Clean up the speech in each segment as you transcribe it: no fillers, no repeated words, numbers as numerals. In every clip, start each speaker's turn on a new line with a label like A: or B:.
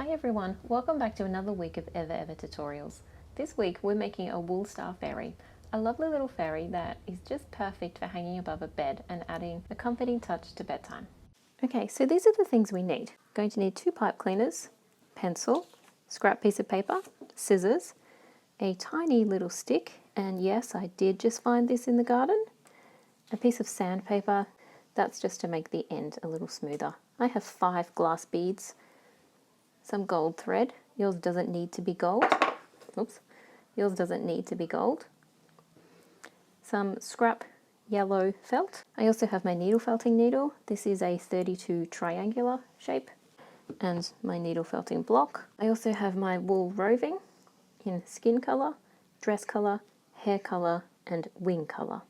A: Hi everyone, welcome back to another week of EverEver tutorials. This week we're making a wool star fairy, a lovely little fairy that is just perfect for hanging above a bed and adding a comforting touch to bedtime. Okay, so these are the things we need. Going to need 2 pipe cleaners, pencil, scrap piece of paper, scissors, a tiny little stick, and yes, I did just find this in the garden, a piece of sandpaper. That's just to make the end a little smoother. I have 5 glass beads, some gold thread. Yours doesn't need to be gold. Oops. Yours doesn't need to be gold. Some scrap yellow felt. I also have my needle felting needle. This is a 32 triangular shape, and my needle felting block. I also have my wool roving in skin color, dress color, hair color, and wing color.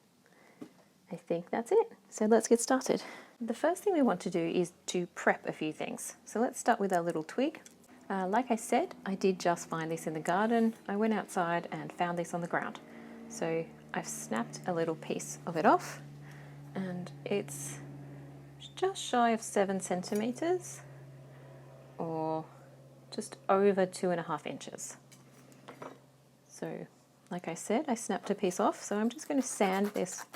A: I think that's it. So let's get started. The first thing we want to do is to prep a few things. So let's start with our little twig. Like I said, I did just find this in the garden. I went outside and found this on the ground. So I've snapped a little piece of it off, and it's just shy of 7 centimeters, or just over 2.5 inches. So like I said, I snapped a piece off, so I'm just going to sand this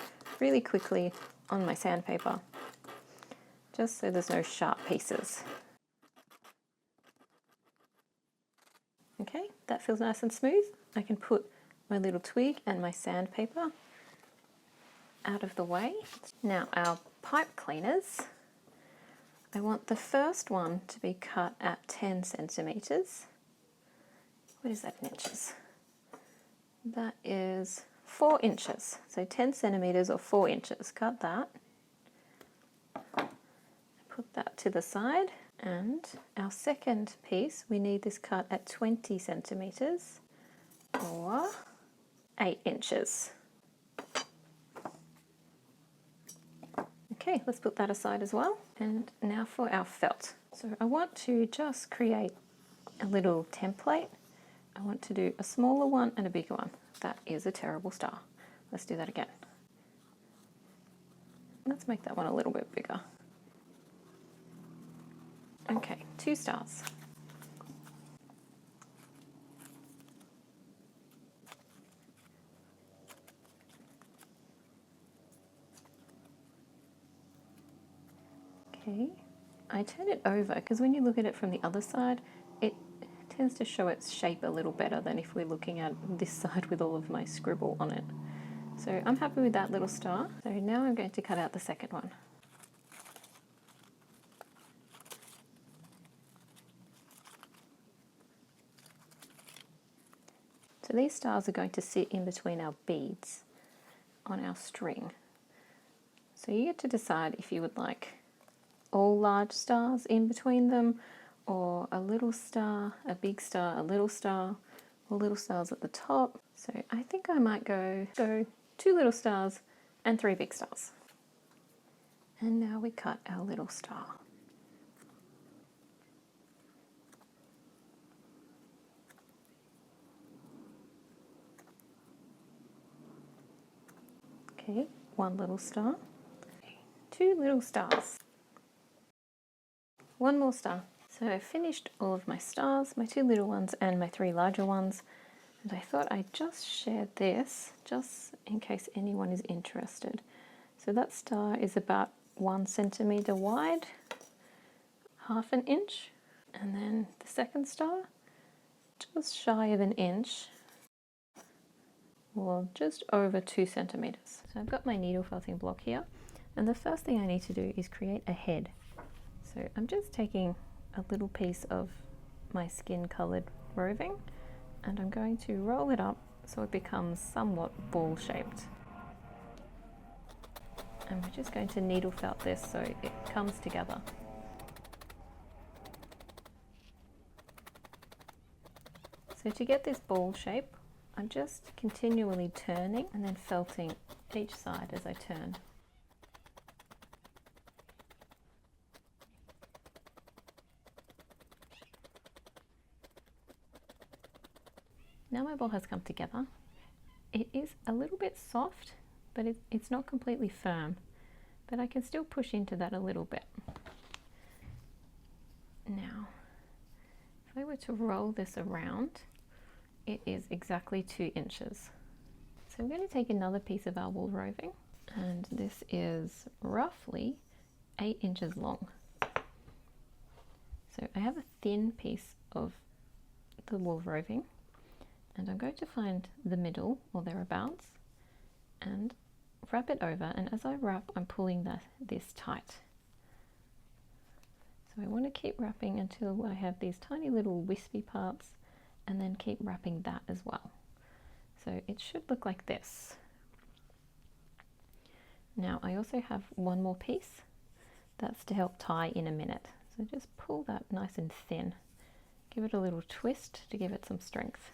A: really quickly on my sandpaper, just so there's no sharp pieces. Okay, that feels nice and smooth. I can put my little twig and my sandpaper out of the way. Now our pipe cleaners, I want the first one to be cut at 10 centimeters. What is that in inches? That is 4 inches. So 10 centimeters or 4 inches. Cut that. Put that to the side. And our second piece, we need this cut at 20 centimeters or 8 inches. Okay, let's put that aside as well. And now for our felt. So I want to just create a little template. I want to do a smaller one and a bigger one. That is a terrible star. Let's do that again. Let's make that one a little bit bigger. Okay, 2 stars. Okay, I turn it over because when you look at it from the other side, it tends to show its shape a little better than if we're looking at this side with all of my scribble on it. So I'm happy with that little star. So now I'm going to cut out the second one. So these stars are going to sit in between our beads on our string. So you get to decide if you would like all large stars in between them, or a little star, a big star, a little star, or little stars at the top. So I think I might go 2 little stars and 3 big stars. And now we cut our little star. Okay, 1 little star, 2 little stars, 1 more star. So I've finished all of my stars, my 2 little ones and my 3 larger ones. And I thought I'd just share this, just in case anyone is interested. So that star is about 1 centimeter wide, 1/2 inch. And then the second star, just shy of 1 inch, or just over 2 centimeters. So I've got my needle felting block here. And the first thing I need to do is create a head. So I'm just taking a little piece of my skin colored roving, and I'm going to roll it up so it becomes somewhat ball shaped. And we're just going to needle felt this so it comes together. So to get this ball shape, I'm just continually turning and then felting each side as I turn. Now my ball has come together. It is a little bit soft, but it's not completely firm, but I can still push into that a little bit. Now, if were to roll this around, it is exactly 2 inches. So we're going to take another piece of our wool roving, and this is roughly 8 inches long. So I have a thin piece of the wool roving, and I'm going to find the middle or thereabouts and wrap it over, and as I wrap I'm pulling this tight. So I want to keep wrapping until I have these tiny little wispy parts, and then keep wrapping that as well. So it should look like this. Now I also have one more piece that's to help tie in a minute. So just pull that nice and thin. Give it a little twist to give it some strength.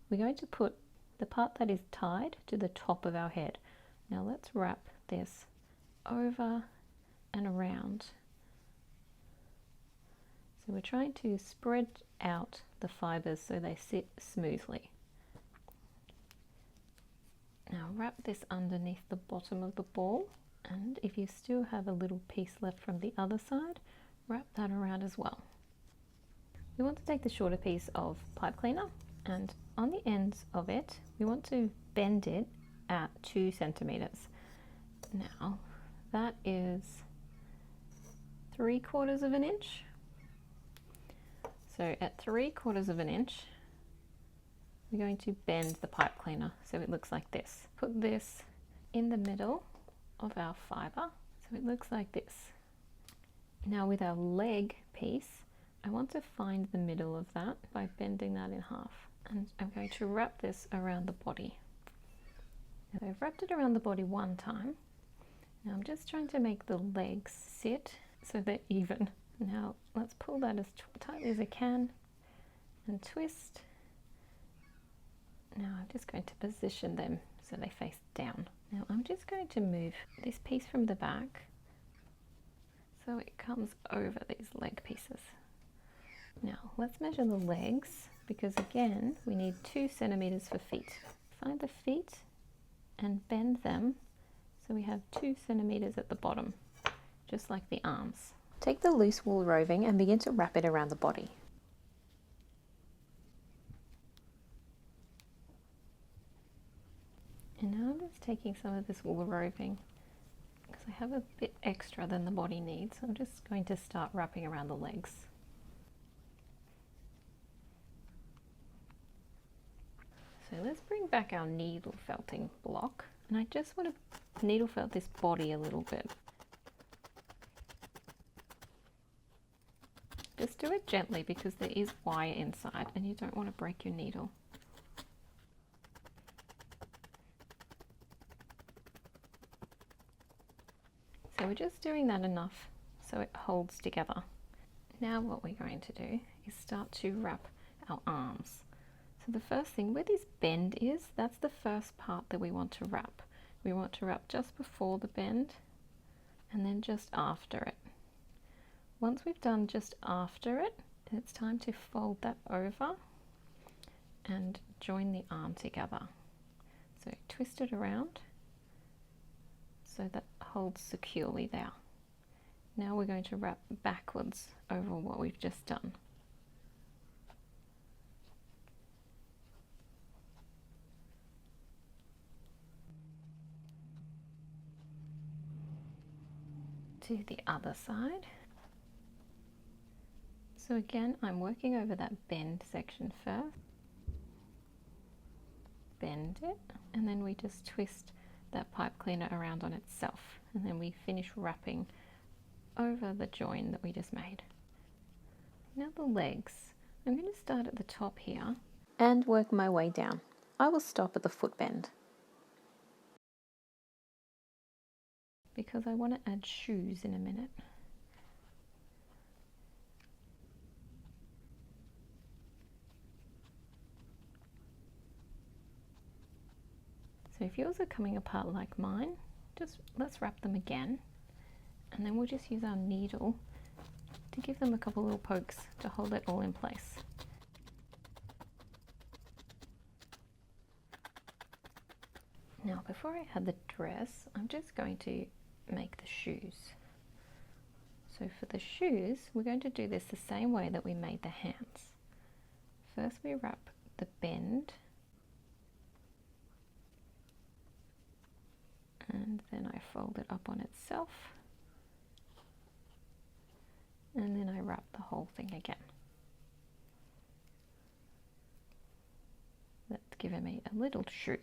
A: We're going to put the part that is tied to the top of our head. Now let's wrap this over and around. So we're trying to spread out the fibers so they sit smoothly. Now wrap this underneath the bottom of the ball, and if you still have a little piece left from the other side, wrap that around as well. We want to take the shorter piece of pipe cleaner, and on the ends of it we want to bend it at 2 centimeters. Now that is 3/4 of an inch. So at 3/4 of an inch we're going to bend the pipe cleaner so it looks like this. Put this in the middle of our fiber so it looks like this. Now with our leg piece, I want to find the middle of that by bending that in half, and I'm going to wrap this around the body. Now I've wrapped it around the body one time. Now I'm just trying to make the legs sit so they're even. Now let's pull that as tightly as I can and twist. Now I'm just going to position them so they face down. Now I'm just going to move this piece from the back so it comes over these leg pieces. Now let's measure the legs, because again we need 2 centimeters for feet. Find the feet and bend them so we have 2 centimeters at the bottom, just like the arms. Take the loose wool roving and begin to wrap it around the body. And now I'm just taking some of this wool roving, because I have a bit extra than the body needs. I'm just going to start wrapping around the legs. So let's bring back our needle felting block, and I just want to needle felt this body a little bit. Just do it gently because there is wire inside and you don't want to break your needle. So we're just doing that enough so it holds together. Now what we're going to do is start to wrap our arms. So the first thing where this bend is, that's the first part that we want to wrap. We want to wrap just before the bend and then just after it. Once we've done just after it, it's time to fold that over and join the arm together. So twist it around so that holds securely there. Now we're going to wrap backwards over what we've just done. To the other side. So again, I'm working over that bend section first. Bend it, and then we just twist that pipe cleaner around on itself, and then we finish wrapping over the join that we just made. Now the legs. I'm going to start at the top here and work my way down. I will stop at the foot bend because I want to add shoes in a minute. So if yours are coming apart like mine, just let's wrap them again, and then we'll just use our needle to give them a couple little pokes to hold it all in place. Now before I add the dress, I'm just going to make the shoes. So for the shoes, we're going to do this the same way that we made the hands. first we wrap the bend, and then I fold it up on itself, and then I wrap the whole thing again. That's giving me a little shoe.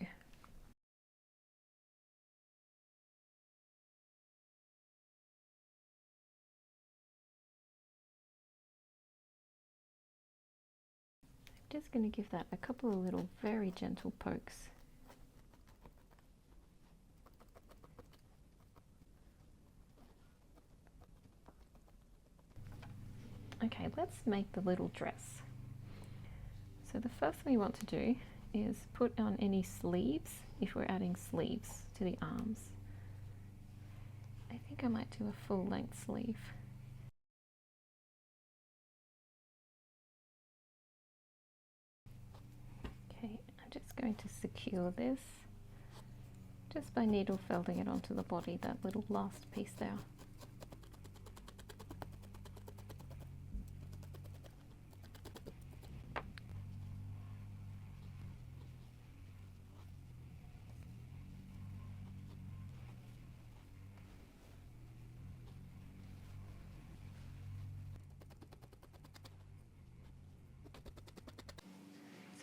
A: I'm just going to give that a couple of little very gentle pokes. Okay, let's make the little dress. So the first thing we want to do is put on any sleeves, if we're adding sleeves to the arms. I think I might do a full length sleeve. Okay, I'm just going to secure this just by needle felting it onto the body, that little last piece there.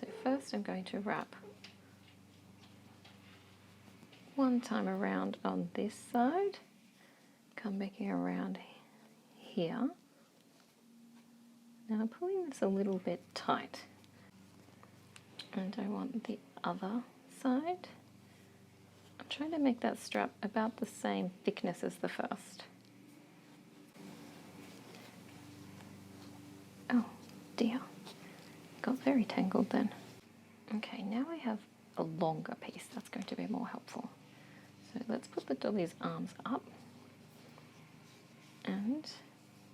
A: So first I'm going to wrap one time around on this side, come back around here. Now I'm pulling this a little bit tight, and I want the other side. I'm trying to make that strap about the same thickness as the first. Oh dear, got very tangled then. Okay, now I have a longer piece that's going to be more helpful. So let's put the dolly's arms up, and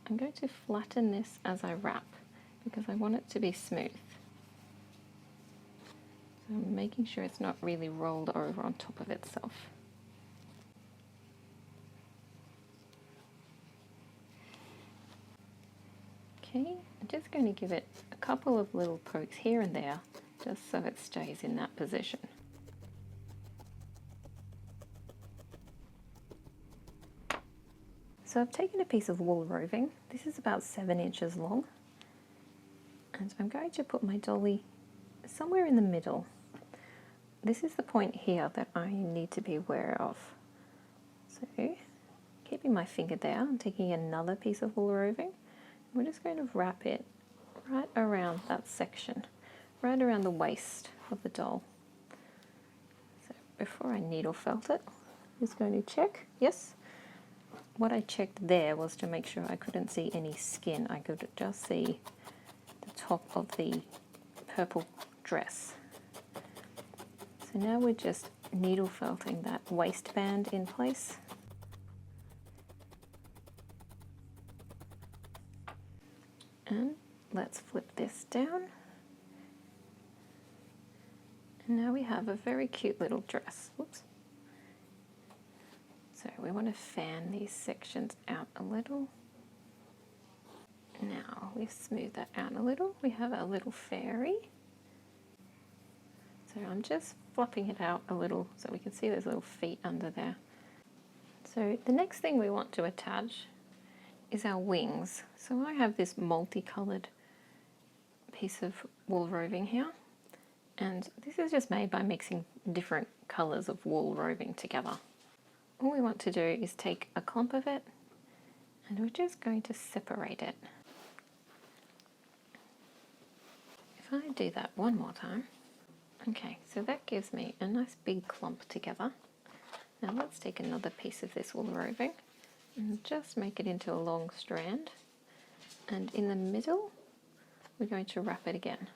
A: I'm going to flatten this as I wrap because I want it to be smooth. So I'm making sure it's not really rolled over on top of itself. Okay, I'm just going to give it a couple of little pokes here and there just so it stays in that position. So I've taken a piece of wool roving. This is about 7 inches long, and I'm going to put my dolly somewhere in the middle. This is the point here that I need to be aware of. So keeping my finger there, I'm taking another piece of wool roving. We're just going to wrap it right around that section, right around the waist of the doll. So before I needle felt it, I'm just going to check. Yes. What I checked there was to make sure I couldn't see any skin. I could just see the top of the purple dress. So now we're just needle felting that waistband in place. And let's flip this down. And now we have a very cute little dress. Whoops. So we want to fan these sections out a little. Now we've smoothed that out a little. We have our little fairy. So I'm just flopping it out a little so we can see those little feet under there. So the next thing we want to attach is our wings. So I have this multicolored piece of wool roving here, and this is just made by mixing different colors of wool roving together. All we want to do is take a clump of it, and we're just going to separate it. If I do that one more time. Okay, so that gives me a nice big clump together. Now let's take another piece of this wool roving and just make it into a long strand. And in the middle, we're going to wrap it again.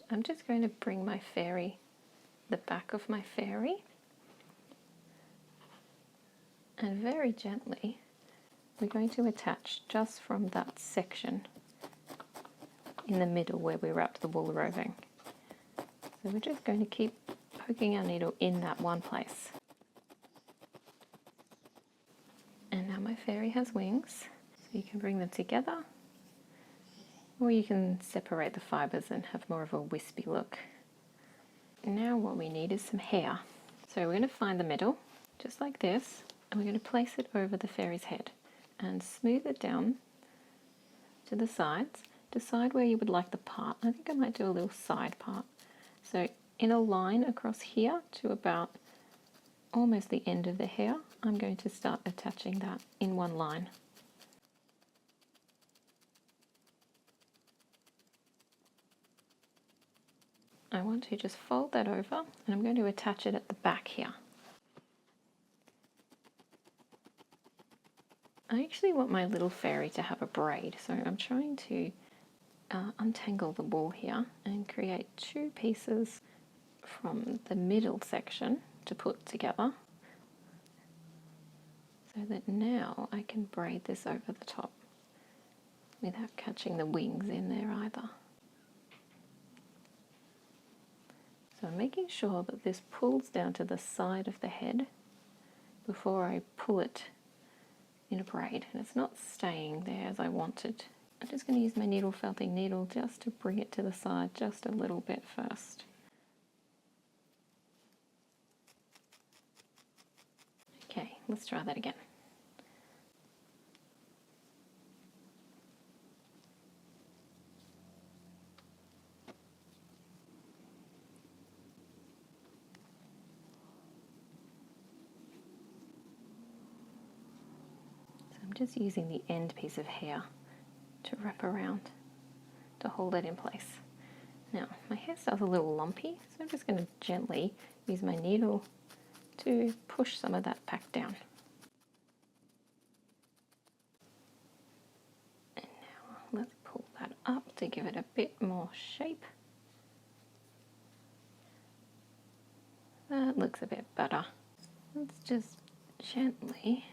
A: I'm just going to bring my fairy, the back of my fairy, and very gently we're going to attach just from that section in the middle where we wrapped the wool roving. So we're just going to keep poking our needle in that one place. And now my fairy has wings. So you can bring them together, or you can separate the fibres and have more of a wispy look. Now what we need is some hair. So we're going to find the middle, just like this, and we're going to place it over the fairy's head and smooth it down to the sides. Decide where you would like the part. I think I might do a little side part. So in a line across here to about almost the end of the hair, I'm going to start attaching that in one line. I want to just fold that over, and I'm going to attach it at the back here. I actually want my little fairy to have a braid, so I'm trying to untangle the wool here and create two pieces from the middle section to put together, so that now I can braid this over the top without catching the wings in there either. So I'm making sure that this pulls down to the side of the head before I pull it in a braid, and it's not staying there as I wanted. I'm just going to use my needle felting needle just to bring it to the side just a little bit first. Okay, let's try that again. I'm just using the end piece of hair to wrap around to hold it in place. Now, my hairstyle's a little lumpy, so I'm just going to gently use my needle to push some of that back down. And now let's pull that up to give it a bit more shape. That looks a bit better. Let's just gently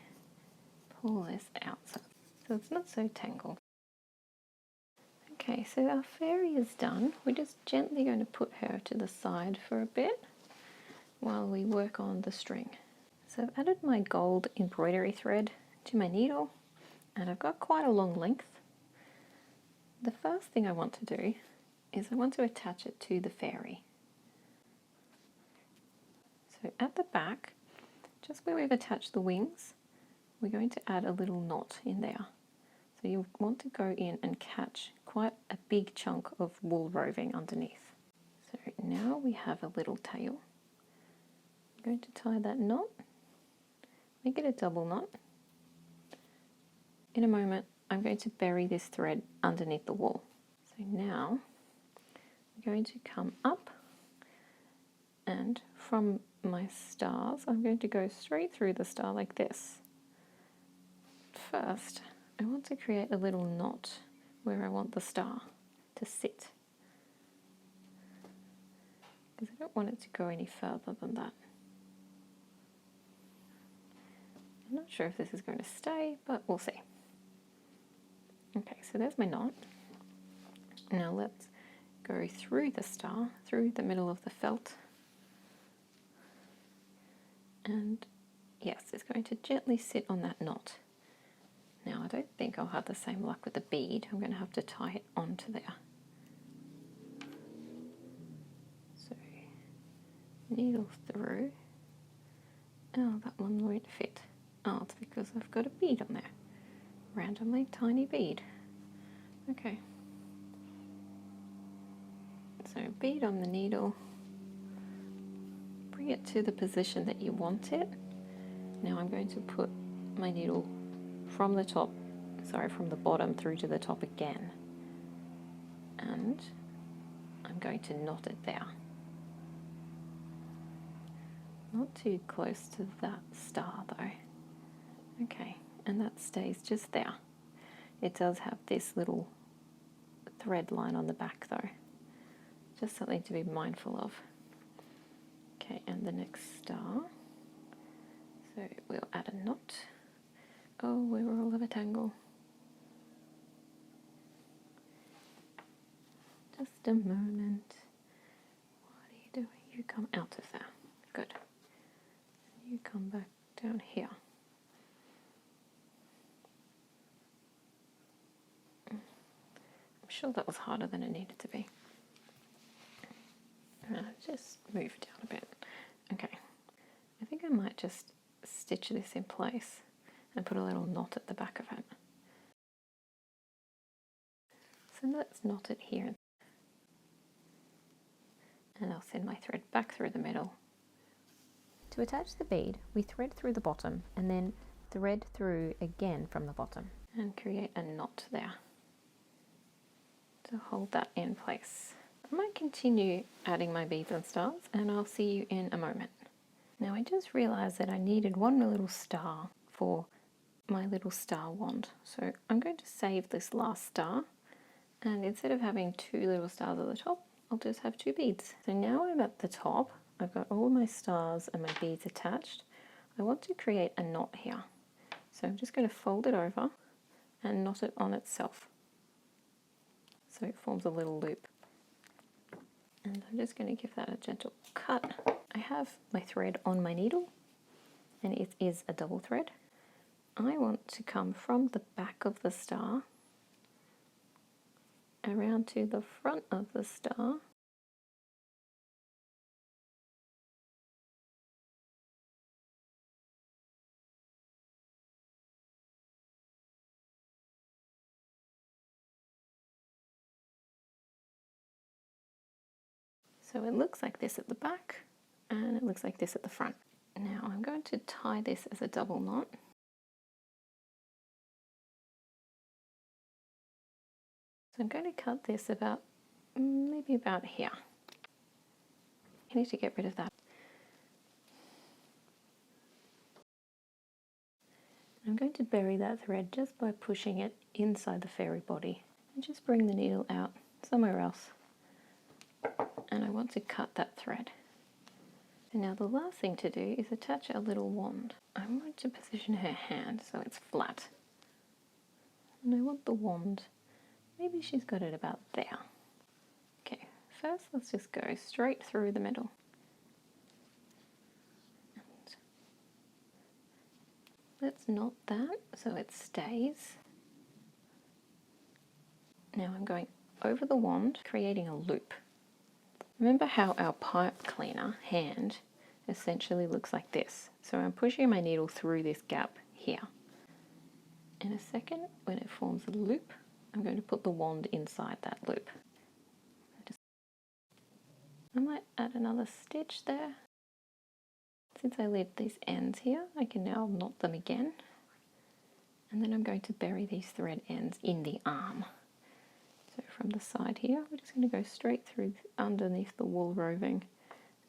A: pull this out so it's not so tangled. Okay, so our fairy is done. We're just gently going to put her to the side for a bit while we work on the string. So I've added my gold embroidery thread to my needle, and I've got quite a long length. The first thing I want to do is I want to attach it to the fairy. So at the back, just where we've attached the wings, we're going to add a little knot in there. So you want to go in and catch quite a big chunk of wool roving underneath. So now we have a little tail. I'm going to tie that knot, make it a double knot. In a moment, I'm going to bury this thread underneath the wool. So now I'm going to come up, and from my stars, I'm going to go straight through the star like this. First, I want to create a little knot where I want the star to sit, because I don't want it to go any further than that. I'm not sure if this is going to stay, but we'll see. Okay, so there's my knot. Now let's go through the star, through the middle of the felt. And yes, it's going to gently sit on that knot. Now, I don't think I'll have the same luck with the bead. I'm going to have to tie it onto there. So, needle through. Oh, that one won't fit. Oh, it's because I've got a bead on there. Randomly tiny bead. Okay. So, bead on the needle. Bring it to the position that you want it. Now I'm going to put my needle from the bottom through to the top again, and I'm going to knot it there. Not too close to that star though. Okay, and that stays just there. It does have this little thread line on the back though, just something to be mindful of. Okay, and the next star, so we'll add a knot. Oh, we were all of a tangle. Just a moment. What are you doing? You come out of there. Good. You come back down here. sure that was harder than it needed to be. Just move down a bit. Okay, I think I might just stitch this in place and put a little knot at the back of it. So let's knot it here. And I'll send my thread back through the middle. To attach the bead, we thread through the bottom and then thread through again from the bottom and create a knot there to hold that in place. I might continue adding my beads and stars, and I'll see you in a moment. Now I just realized that I needed one little star for my little star wand. So I'm going to save this last star, and instead of having two little stars at the top, I'll just have two beads. So now I'm at the top, I've got all my stars and my beads attached. I want to create a knot here. So I'm just going to fold it over and knot it on itself. So it forms a little loop. And I'm just going to give that a gentle cut. I have my thread on my needle, and it is a double thread. I want to come from the back of the star around to the front of the star, so it looks like this at the back and it looks like this at the front. Now I'm going to tie this as a double knot. So I'm going to cut this about, maybe about here. I need to get rid of that. I'm going to bury that thread just by pushing it inside the fairy body and just bring the needle out somewhere else. And I want to cut that thread. And now the last thing to do is attach a little wand. I want to position her hand so it's flat. And I want the wand, maybe she's got it about there. Okay, first let's just go straight through the middle. And let's knot that so it stays. Now I'm going over the wand, creating a loop. Remember how our pipe cleaner hand essentially looks like this. So I'm pushing my needle through this gap here. In a second, when it forms a loop, I'm going to put the wand inside that loop. I might add another stitch there. Since I leave these ends here, I can now knot them again. And then I'm going to bury these thread ends in the arm. So from the side here, we're just going to go straight through underneath the wool roving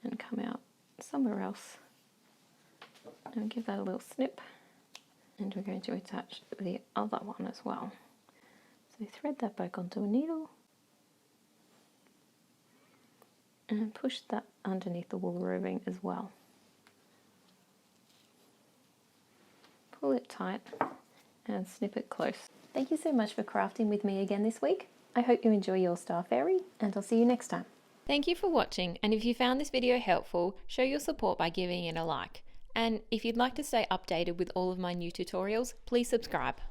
A: and come out somewhere else. And give that a little snip. And we're going to attach the other one as well. So thread that back onto a needle and push that underneath the wool roving as well. Pull it tight and snip it close. Thank you so much for crafting with me again this week. I hope you enjoy your star fairy, and I'll see you next time. Thank you for watching, and if you found this video helpful, show your support by giving it a like. And if you'd like to stay updated with all of my new tutorials, please subscribe.